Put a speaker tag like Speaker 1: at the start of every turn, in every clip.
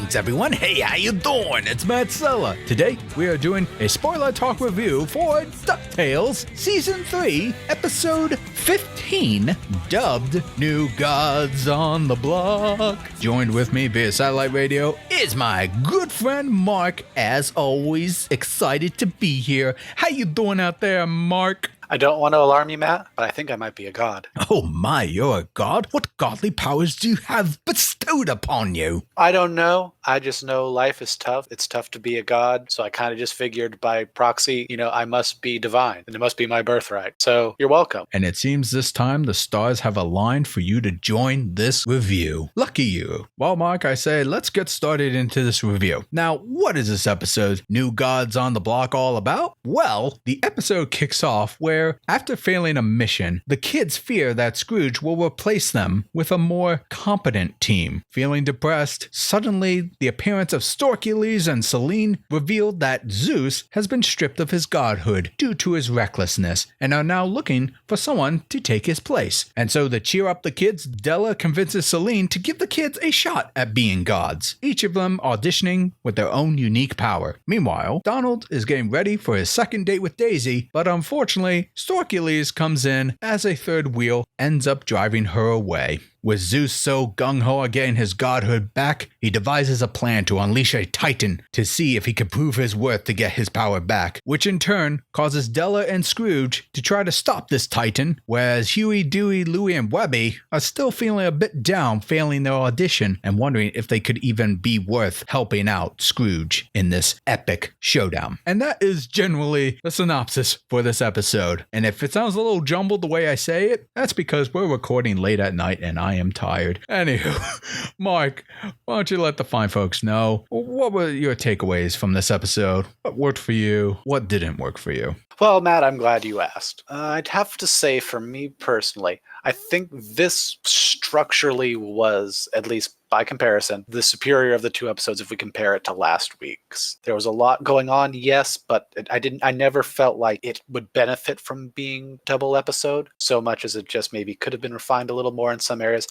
Speaker 1: Greetings, everyone. Hey, how you doing? It's Matt Sella. Today, we are doing a spoiler talk review for DuckTales Season 3, Episode 15, dubbed New Gods on the Block. Joined with me via satellite radio is my good friend Marc. As always, excited to be here. How you doing out there, Marc?
Speaker 2: I don't want to alarm you, Matt, but I think I might be a god.
Speaker 1: Oh my, you're a god? What godly powers do you have bestowed upon you?
Speaker 2: I don't know. I just know life is tough. It's tough to be a god. So I kind of just figured by proxy, I must be divine and it must be my birthright. So you're welcome.
Speaker 1: And it seems this time the stars have aligned for you to join this review. Lucky you. Well, Marc, I say let's get started into this review. Now, what is this episode, New Gods on the Block, all about? Well, the episode kicks off where after failing a mission, the kids fear that Scrooge will replace them with a more competent team. Feeling depressed, suddenly the appearance of Storkules and Selene revealed that Zeus has been stripped of his godhood due to his recklessness and are now looking for someone to take his place. And so to cheer up the kids, Della convinces Selene to give the kids a shot at being gods, each of them auditioning with their own unique power. Meanwhile, Donald is getting ready for his second date with Daisy, but unfortunately, Storkules comes in as a third wheel, ends up driving her away. With Zeus so gung-ho at getting his godhood back, he devises a plan to unleash a titan to see if he can prove his worth to get his power back, which in turn causes Della and Scrooge to try to stop this titan, whereas Huey, Dewey, Louie, and Webby are still feeling a bit down failing their audition and wondering if they could even be worth helping out Scrooge in this epic showdown. And that is generally the synopsis for this episode. And if it sounds a little jumbled the way I say it, that's because we're recording late at night and I am tired. Anywho, Marc, why don't you let the fine folks know what were your takeaways from this episode? What worked for you? What didn't work for you?
Speaker 2: Well, Matt, I'm glad you asked. I'd have to say, for me personally, I think this structurally was, at least by comparison, the superior of the two episodes if we compare it to last week's. There was a lot going on, yes, but I never felt like it would benefit from being double episode so much as it just maybe could have been refined a little more in some areas.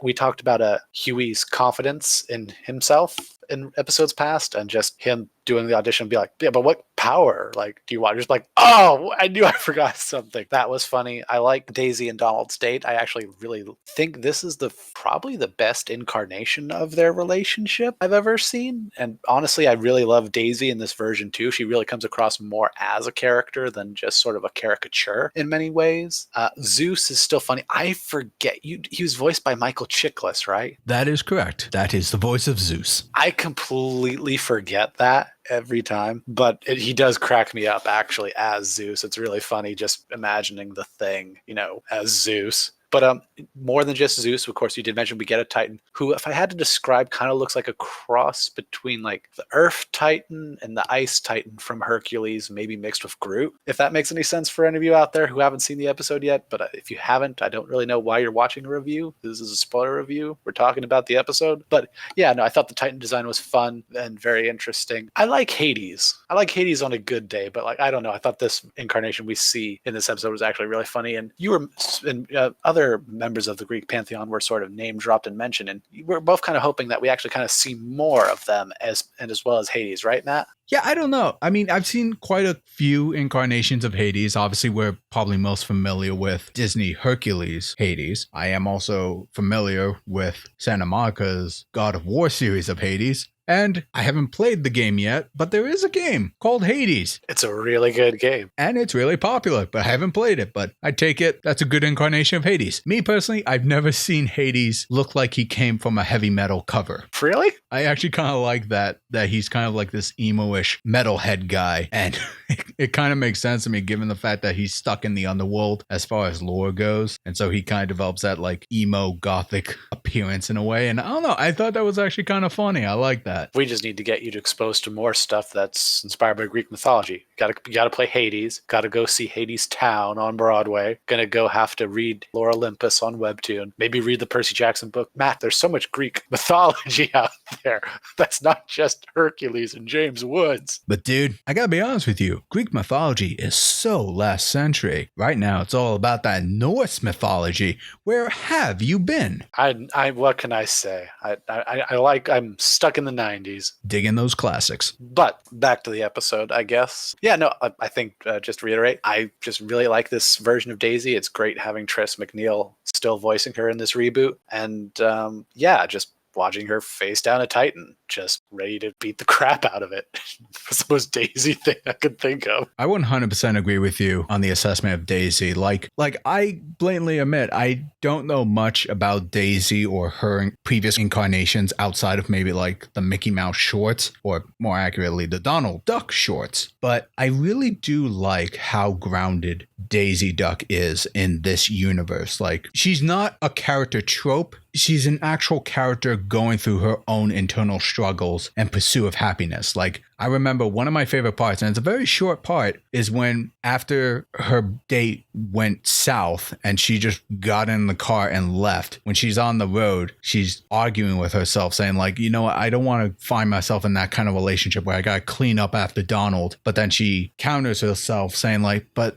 Speaker 2: We talked about Huey's confidence in himself in episodes past and just him doing the audition and be like, yeah, but what power? Like, do you want? Just like, oh, I knew I forgot something. That was funny. I like Daisy and Donald's date. I actually really think this is probably the best incarnation of their relationship I've ever seen. And honestly, I really love Daisy in this version too. She really comes across more as a character than just sort of a caricature in many ways. Zeus is still funny. I forget he was voiced by Michael Chiklis, right?
Speaker 1: That is correct. That is the voice of Zeus.
Speaker 2: I completely forget that every time, but he does crack me up actually as Zeus. It's really funny just imagining the thing, as Zeus. But more than just Zeus, of course, you did mention we get a Titan who, if I had to describe, kind of looks like a cross between like the Earth Titan and the Ice Titan from Hercules, maybe mixed with Groot. If that makes any sense for any of you out there who haven't seen the episode yet, but if you haven't, I don't really know why you're watching a review. This is a spoiler review. We're talking about the episode. But yeah, no, I thought the Titan design was fun and very interesting. I like Hades. I like Hades on a good day, but I don't know. I thought this incarnation we see in this episode was actually really funny. And you were, other members of the Greek pantheon were sort of name dropped and mentioned, and we're both kind of hoping that we actually kind of see more of them as well as Hades, right, Matt?
Speaker 1: Yeah, I don't know. I mean, I've seen quite a few incarnations of Hades. Obviously, we're probably most familiar with Disney Hercules Hades. I am also familiar with Santa Monica's God of War series of Hades. And I haven't played the game yet, but there is a game called Hades.
Speaker 2: It's a really good game.
Speaker 1: And it's really popular, but I haven't played it. But I take it that's a good incarnation of Hades. Me personally, I've never seen Hades look like he came from a heavy metal cover.
Speaker 2: Really?
Speaker 1: I actually kind of like that he's kind of like this emo-ish metalhead guy. And it kind of makes sense to me given the fact that he's stuck in the underworld as far as lore goes. And so he kind of develops that like emo gothic appearance in a way. And I don't know, I thought that was actually kind of funny. I like that.
Speaker 2: We just need to get you to expose to more stuff that's inspired by Greek mythology. You gotta play Hades. Gotta go see Hades Town on Broadway. Gonna go have to read Lore Olympus on Webtoon. Maybe read the Percy Jackson book. Matt, there's so much Greek mythology out there. That's not just Hercules and James Woods.
Speaker 1: But dude, I gotta be honest with you. you. Greek mythology is so last century. Right now, it's all about that Norse mythology. Where have you been?
Speaker 2: I what can I say? I'm stuck in the 90s.
Speaker 1: Digging those classics.
Speaker 2: But back to the episode, I guess. Yeah, no, I think, just to reiterate, I just really like this version of Daisy. It's great having Tris McNeil still voicing her in this reboot. And just watching her face down a Titan, just ready to beat the crap out of it. It's the most Daisy thing I could think of.
Speaker 1: I 100% agree with you on the assessment of Daisy. Like I blatantly admit, I don't know much about Daisy or her previous incarnations outside of maybe like the Mickey Mouse shorts, or more accurately, the Donald Duck shorts. But I really do like how grounded Daisy Duck is in this universe. Like, she's not a character trope. She's an actual character going through her own internal struggles and pursuit of happiness. Like, I remember one of my favorite parts, and it's a very short part, is when after her date went south and she just got in the car and left. When she's on the road, she's arguing with herself saying like, you know what, I don't want to find myself in that kind of relationship where I got to clean up after Donald. But then she counters herself saying like, but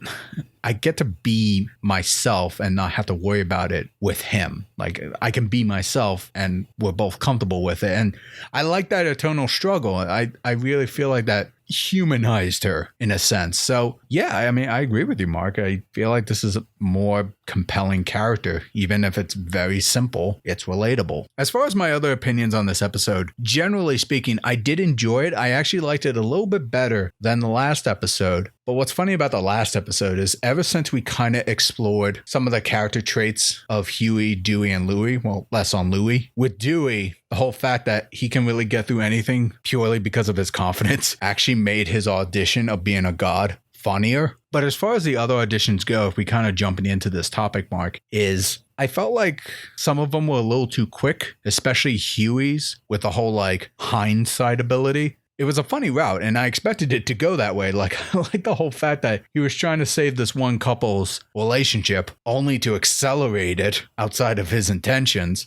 Speaker 1: I get to be myself and not have to worry about it with him. Like, I can be myself and we're both comfortable with it. And I like that eternal struggle. I really feel like that humanized her in a sense. So yeah, I mean, I agree with you, Mark. I feel like this is a more compelling character. Even if it's very simple, it's relatable. As far as my other opinions on this episode, generally speaking, I did enjoy it. I actually liked it a little bit better than the last episode. But what's funny about the last episode is ever since we kind of explored some of the character traits of Huey, Dewey, and Louie, well, less on Louie, with Dewey, the whole fact that he can really get through anything purely because of his confidence actually made his audition of being a god funnier. But as far as the other auditions go, if we kind of jumping into this topic, Mark, is I felt like some of them were a little too quick, especially Huey's with the whole like hindsight ability. It was a funny route, and I expected it to go that way. Like the whole fact that he was trying to save this one couple's relationship only to accelerate it outside of his intentions.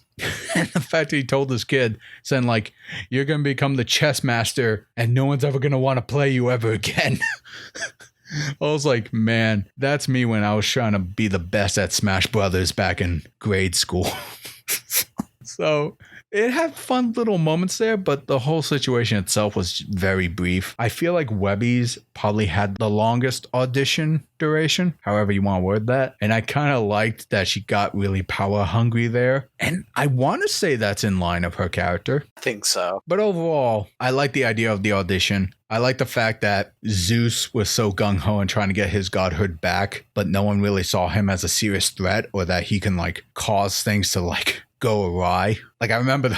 Speaker 1: And the fact that he told this kid, saying like, you're going to become the chess master and no one's ever going to want to play you ever again. I was like, man, that's me when I was trying to be the best at Smash Brothers back in grade school. So it had fun little moments there, but the whole situation itself was very brief. I feel like Webby's probably had the longest audition duration, however you want to word that. And I kind of liked that she got really power hungry there. And I want to say that's in line of her character.
Speaker 2: I think so.
Speaker 1: But overall, I like the idea of the audition. I like the fact that Zeus was so gung-ho and trying to get his godhood back, but no one really saw him as a serious threat or that he can like cause things to like go awry. Like I remember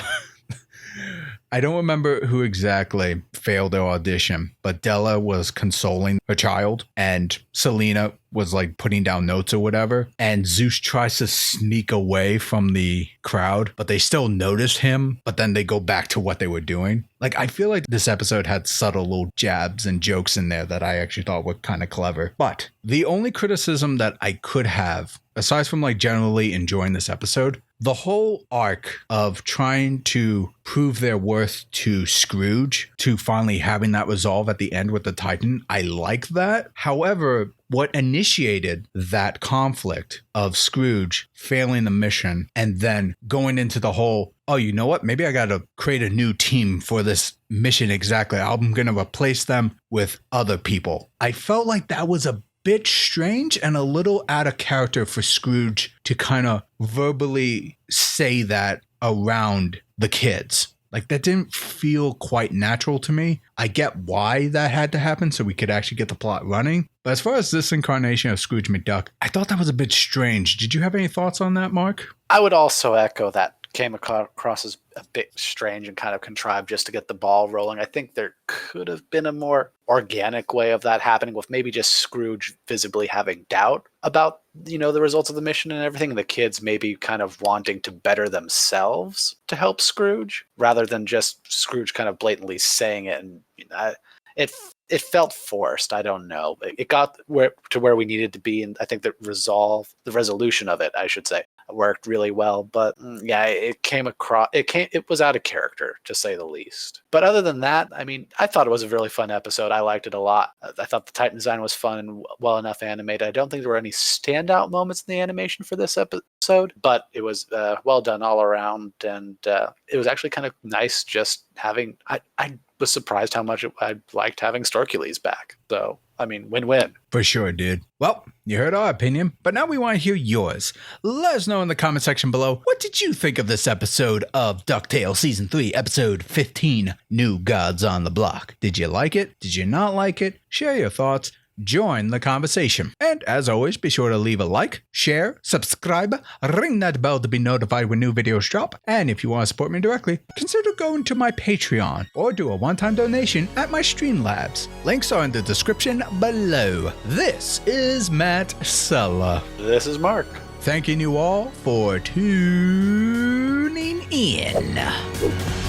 Speaker 1: I don't remember who exactly failed their audition, but Della was consoling her child and Selena was like putting down notes or whatever. And Zeus tries to sneak away from the crowd, but they still notice him, but then they go back to what they were doing. Like, I feel like this episode had subtle little jabs and jokes in there that I actually thought were kind of clever. But the only criticism that I could have, aside from like generally enjoying this episode, the whole arc of trying to prove their worth to Scrooge, to finally having that resolve at the end with the Titan, I like that. However, what initiated that conflict of Scrooge failing the mission and then going into the whole, oh, you know what? Maybe I got to create a new team for this mission exactly. I'm going to replace them with other people. I felt like that was a bit strange and a little out of character for Scrooge to kind of verbally say that around the kids. Like, that didn't feel quite natural to me. I get why that had to happen so we could actually get the plot running. But as far as this incarnation of Scrooge McDuck, I thought that was a bit strange. Did you have any thoughts on that, Mark?
Speaker 2: I would also echo that. Came across as a bit strange and kind of contrived just to get the ball rolling. I think there could have been a more organic way of that happening, with maybe just Scrooge visibly having doubt about, you know, the results of the mission and everything, and the kids maybe kind of wanting to better themselves to help Scrooge, rather than just Scrooge kind of blatantly saying it. And it felt forced. I don't know. It got to where we needed to be, and I think the resolution of it, I should say, worked really well. But yeah, it was out of character, to say the least. But other than that, I mean, I thought it was a really fun episode. I liked it a lot. I thought the Titan design was fun and well enough animated. I don't think there were any standout moments in the animation for this episode, but it was well done all around, and it was actually kind of nice just having. I was surprised how much I liked having Storkules back. So, I mean, win-win.
Speaker 1: For sure, dude. Well, you heard our opinion, but now we want to hear yours. Let us know in the comment section below, what did you think of this episode of DuckTales Season 3, Episode 15, New Gods on the Block? Did you like it? Did you not like it? Share your thoughts. Join the conversation. And as always, be sure to leave a like, share, subscribe, ring that bell to be notified when new videos drop. And if you want to support me directly, consider going to my Patreon or do a one-time donation at my Streamlabs. Links are in the description below. This is Matt Sella.
Speaker 2: This is Mark.
Speaker 1: Thanking you all for tuning in.